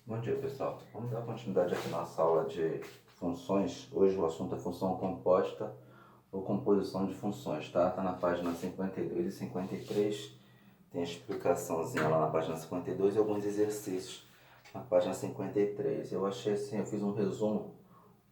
Bom dia, pessoal. Vamos dar continuidade aqui na nossa aula de funções. Hoje o assunto é função composta ou composição de funções, tá? Tá na página 52 e 53. Tem a explicaçãozinha lá na página 52 e alguns exercícios na página 53. Eu achei assim, eu fiz um resumo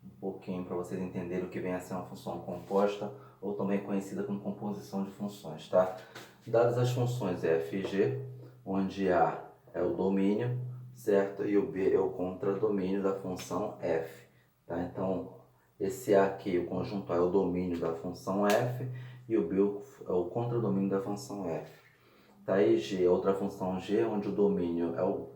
um pouquinho para vocês entenderem o que vem a ser uma função composta ou também conhecida como composição de funções, tá? Dadas as funções f e g, onde A é o domínio, certo? E o B é o contradomínio da função f, tá? Então, esse A aqui, o conjunto A é o domínio da função f e o B é o contradomínio da função f. Tá aí G, outra função G, onde o domínio é o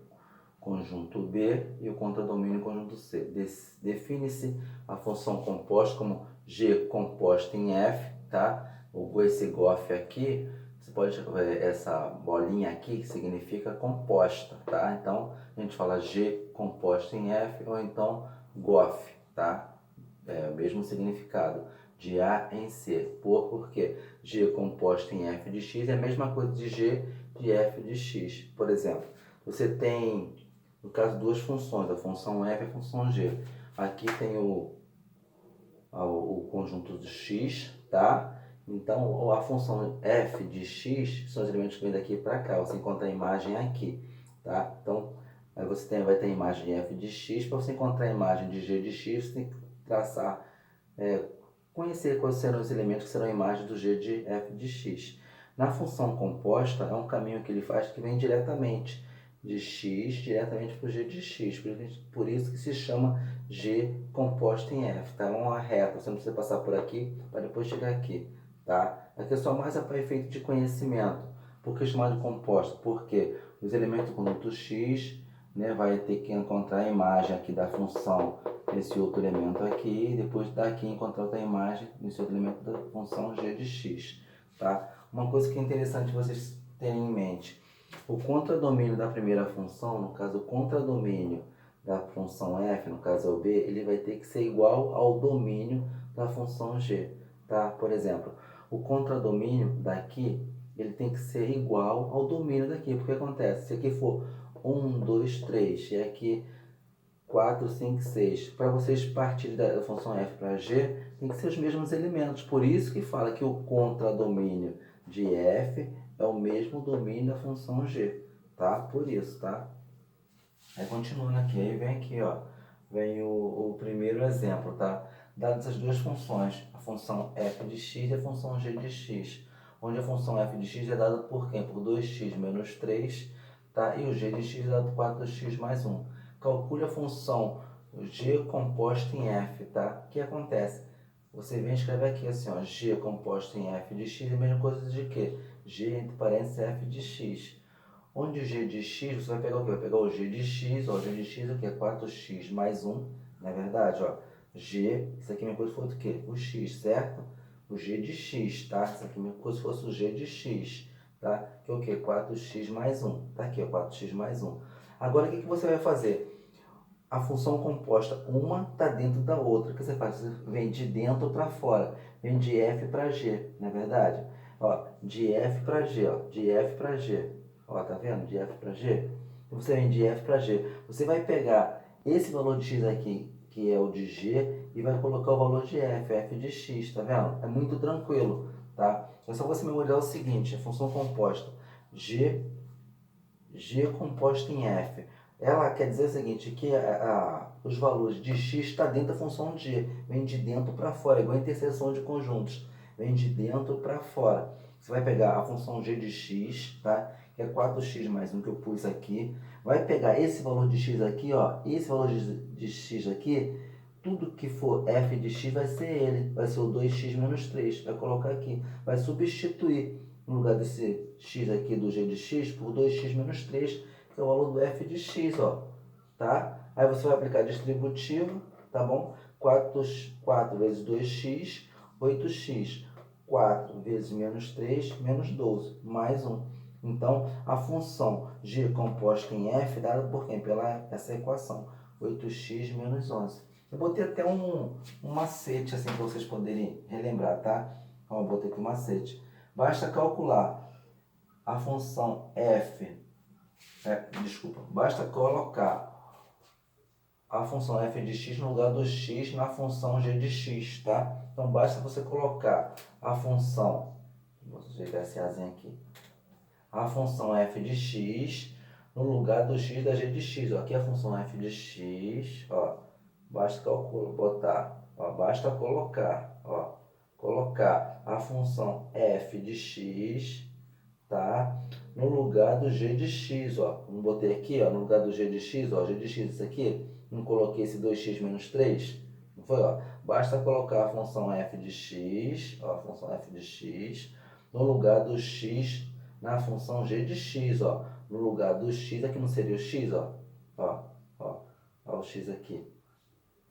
conjunto B e o contradomínio o conjunto C. Define-se a função composta como G composta em F, tá? Esse GOF aqui, você pode ver essa bolinha aqui que significa composta, tá? Então, a gente fala G composta em F ou então GOF, tá? É o mesmo significado de A em C. Porque G composta em F de X é a mesma coisa de G de F de X. Por exemplo, você tem, no caso, duas funções, a função f e a função g. Aqui tem o conjunto de x, tá? Então, a função f de x são os elementos que vêm daqui para cá. Você encontra a imagem aqui, tá? Então, aí você vai ter a imagem de f de x. Para você encontrar a imagem de g de x, você tem que traçar, conhecer quais serão os elementos que serão a imagem do g de f de x. Na função composta, é um caminho que ele faz que vem diretamente de x diretamente para o g de x. Por isso que se chama g composta em f, tá? É uma reta, você não precisa passar por aqui para depois chegar aqui, tá? Aqui é só mais para efeito de conhecimento. Por que chamar de composta? Porque os elementos do conjunto x, né, vai ter que encontrar a imagem aqui da função nesse outro elemento aqui, e depois daqui encontrar outra imagem nesse outro elemento da função g de x, tá? Uma coisa que é interessante vocês terem em mente: o contradomínio da primeira função, no caso o contradomínio da função f, no caso é o b, ele vai ter que ser igual ao domínio da função g, tá? Por exemplo, o contradomínio daqui, ele tem que ser igual ao domínio daqui, porque acontece, se aqui for 1, 2, 3 e aqui 4, 5, 6, para vocês partirem da função f para g, tem que ser os mesmos elementos, por isso que fala que o contradomínio de f é o mesmo domínio da função g, tá? Por isso, tá? Aí continuando aqui, aí vem aqui, ó, vem o primeiro exemplo, tá? Dadas as duas funções, a função f de x e a função g de x, onde a função f de x é dada por quem? Por 2x menos 3, tá? E o g de x é dado por 4x mais 1. Calcule a função g composta em f, tá? O que acontece? Você vem escrever aqui assim, ó, g composto em f de x é a mesma coisa de quê? G entre parênteses f de x. Onde o g de x, você vai pegar o quê? Vai pegar o g de x, ó, o g de x aqui é 4x mais 1, não é verdade? Ó, g, isso aqui é a mesma coisa se fosse o quê? O x, certo? O g de x, tá? Isso aqui é a mesma coisa se fosse o g de x, tá? Que é o quê? 4x mais 1. Tá aqui, ó, 4x mais 1. Agora, o que você vai fazer? A função composta, uma está dentro da outra. O que você faz? Você vem de dentro para fora. Vem de f para g, não é verdade? Ó, de f para g, ó, de f para g. Ó, tá vendo? De f para g. Então, você vem de f para g. Você vai pegar esse valor de x aqui, que é o de g, e vai colocar o valor de f de x, tá vendo? É muito tranquilo, tá? É só você memorizar o seguinte, a função composta, g composta em f. Ela quer dizer o seguinte, que os valores de x está dentro da função de g, vem de dentro para fora, igual a interseção de conjuntos, vem de dentro para fora. Você vai pegar a função g de x, tá? Que é 4x mais 1 que eu pus aqui, vai pegar esse valor de x aqui, ó, esse valor de x aqui, tudo que for f de x vai ser ele, vai ser o 2x menos 3, vai colocar aqui, vai substituir no lugar desse x aqui do g de x por 2x menos 3, que é o valor do f de x, ó, tá? Aí você vai aplicar distributivo, tá bom? 4 vezes 2x, 8x. 4 vezes menos 3, menos 12, mais 1. Então, a função g composta em f dada por quem? Pela essa equação, 8x menos 11. Eu botei até um macete assim para vocês poderem relembrar, tá? Ó, eu botei aqui um macete. Basta calcular a função f, basta colocar a função f de x no lugar do x na função g de x, tá? Então basta você colocar a função, vou ajeitar esse azinho aqui, a função f de x no lugar do x da g de x. Ó, aqui é a função f de x, ó, basta basta colocar, ó, colocar a função f de x, tá? No lugar do g de x, ó. Não botei aqui, ó, no lugar do g de x, ó, g de x isso aqui, não coloquei esse 2x menos 3, não foi, ó? Basta colocar a função f de x, ó, a função f de x, no lugar do x na função g de x, ó. No lugar do x, aqui não seria o x, ó, ó o x aqui,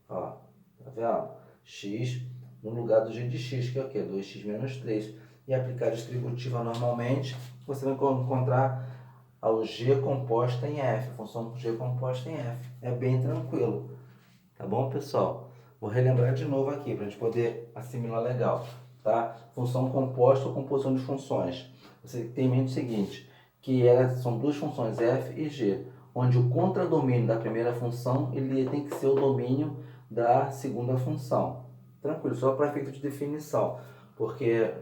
ó, tá vendo? X no lugar do g de x, que é o quê? 2x menos 3. E aplicar a distributiva normalmente, você vai encontrar o g composta em f, a função g composta em f. É bem tranquilo, tá bom, pessoal? Vou relembrar de novo aqui, para a gente poder assimilar legal, tá? Função composta ou composição de funções. Você tem em mente o seguinte, que são duas funções f e g, onde o contradomínio da primeira função ele tem que ser o domínio da segunda função. Tranquilo, só para efeito de definição, porque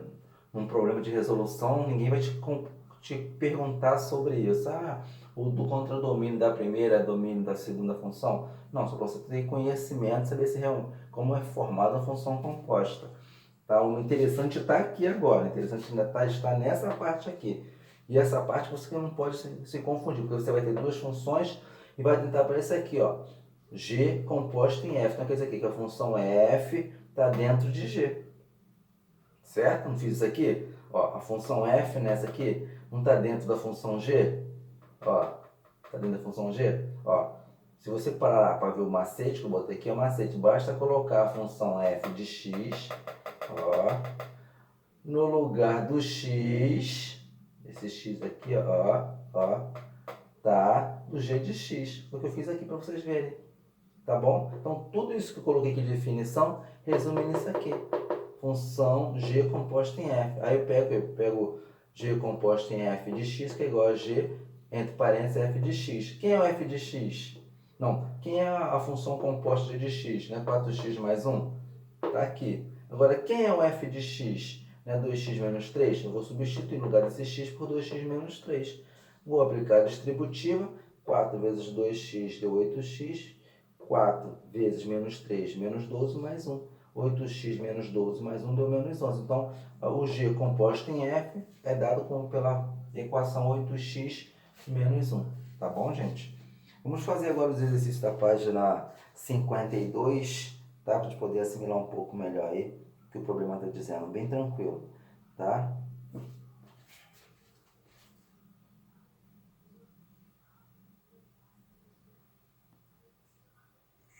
num problema de resolução ninguém vai te perguntar sobre isso. Ah, o do contradomínio da primeira é domínio da segunda função? Não, só para você ter conhecimento, saber como é formada a função composta. Tá? O interessante está aqui agora, o interessante ainda está nessa parte aqui. E essa parte você não pode se confundir, porque você vai ter duas funções e vai tentar aparecer aqui, ó, g composto em f. Então quer dizer que a função f está dentro de g. Certo? Não fiz isso aqui? Ó, a função f nessa aqui não está dentro da função g? Ó, está dentro da função g? Ó, se você parar para ver o macete que eu botei aqui, é o macete. Basta colocar a função f de x, ó, no lugar do x, esse x aqui, ó, tá, do g de x. Foi o que eu fiz aqui para vocês verem. Tá bom? Então, tudo isso que eu coloquei aqui de definição, resume nisso aqui. Função g composta em f. Aí eu pego g composta em f de x, que é igual a g, entre parênteses, f de x. Quem é o f de x? Não, quem é a função composta de x? Né? 4x mais 1? Tá aqui. Agora, quem é o f de x? Né? 2x menos 3? Eu vou substituir no lugar desse x por 2x menos 3. Vou aplicar a distributiva. 4 vezes 2x deu 8x. 4 vezes menos 3, menos 12, mais 1. 8x menos 12 mais 1 deu menos 11. Então, o g composto em f é dado pela equação 8x menos 1. Tá bom, gente? Vamos fazer agora os exercícios da página 52, tá? Para a gente poder assimilar um pouco melhor aí o que o problema está dizendo. Bem tranquilo, tá?